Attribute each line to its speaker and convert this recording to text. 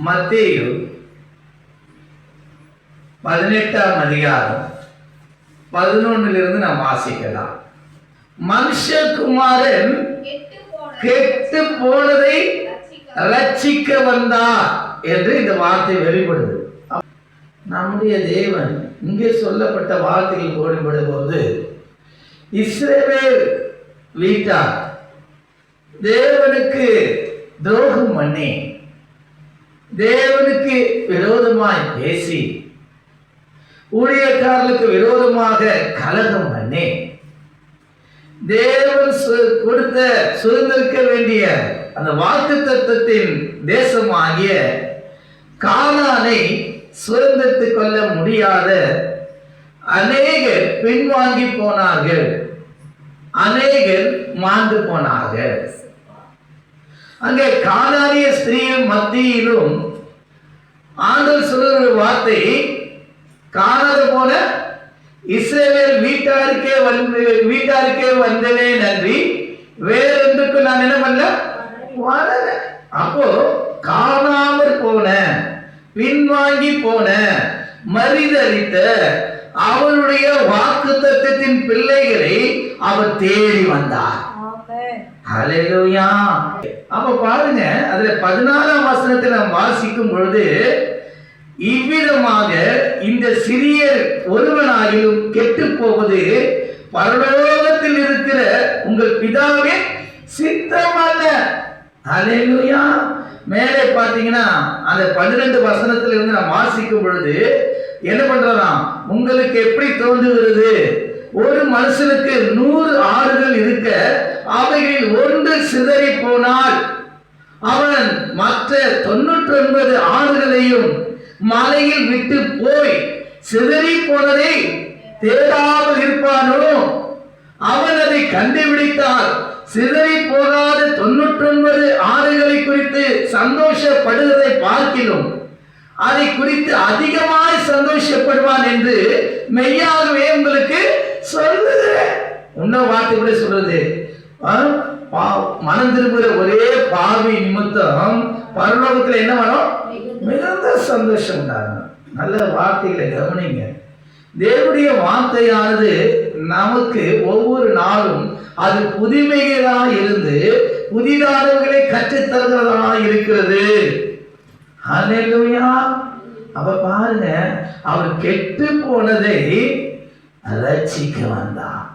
Speaker 1: மத்தேயு 18ஆம் அதிகாரம் 11 நாம் வாசிக்கலாம். மனுஷகுமாரன் கெட்டு போனதை ரட்சிக்க வந்தார் என்று இந்த வார்த்தை வெளிப்படுது. நம்முடைய தேவன் இங்கே சொல்லப்பட்ட வார்த்தைகள் போடும்போது இஸ்ரவேல் வீட்டார் தேவனுக்கு துரோகம் பண்ணி தேவனுக்கு விரோதமாய் பேசி ஊழியக்காரர்களுக்கு விரோதமாக கலகம் பண்ணி தேவன் கொடுத்த சுதந்திரிக்க வேண்டிய அந்த வாக்குத்தத்தத்தின் தேசமாகிய கானானை சுதந்திரித்துக் கொள்ள முடியாத அநேகர் பின்வாங்கி போனார்கள், அநேகர் மாண்டு போனார்கள். அங்கே கானானிய ஸ்திரீயின் மத்தியிலும் ஆண்டவர் சொல்லுகிற வார்த்தை, காணாத போன இஸ்ரவேல் வீட்டாருக்கே வந்தனே நன்றி, வேறொன்றுக்கு நான் என்ன பண்ணல வரல. அப்போ காணாமற் போன, பின்வாங்கி போன, மரிதளித்த அவருடைய வாக்குத்தத்தத்தின் பிள்ளைகளை அவர் தேடி வந்தார். ஹல்லேலூயா. அப்ப பாருங்க, அதுல 14ஆம் வசனத்தை நாம் வாசிக்கும் பொழுது இவ்விதமாக இந்த சிறியர் ஒருவனாகிலும் கெட்டு போவது பரலோகத்தில் இருக்கிற உங்கள் பிதாவே சித்தமல்ல. ஹல்லேலூயா. மேலே பார்த்தீங்கன்னா அந்த 12 வசனத்திலிருந்து நாம் வாசிக்கும் பொழுது என்ன பண்றதாம், உங்களுக்கு எப்படி தோன்றுகிறது, ஒரு மனுஷனுக்கு 100 ஆடுகள் இருக்க அவைகளில் ஒன்று சிதறி போனால் அவன் மற்ற 99 ஆடுகளையும் மலையில் விட்டு போய் சிதறி போனதை தேடாமல் இருப்பானோ? அவன் அதை கண்டுபிடித்தால் சிதறி போகாத 99 ஆடுகளை குறித்து சந்தோஷப்படுவதை பார்க்கிலும் அதை குறித்து அதிகமாய் சந்தோஷப்படுவான் என்று மெய்யாகவே உங்களுக்கு சொல்லுகிறேன். இன்னொரு வார்த்தை கூட சொல்றது, மனம் திரும்புகிற ஒரே பாவி நிமித்தம் பரலோகத்தில் என்ன வரும், மிகுந்த சந்தோஷம் உண்டாகும். நல்ல வார்த்தைகளை கவனிங்க. தேவனுடைய வார்த்தையானது நமக்கு ஒவ்வொரு நாளும் அது புதுமைகளாக இருந்து புதிதானவர்களை கற்றுத்தருகிறதா இருக்கிறது. ஹல்லேலூயா. அப்ப பாருங்க, அவர் கெட்டு போனதை ரட்சிக்க வந்தார்.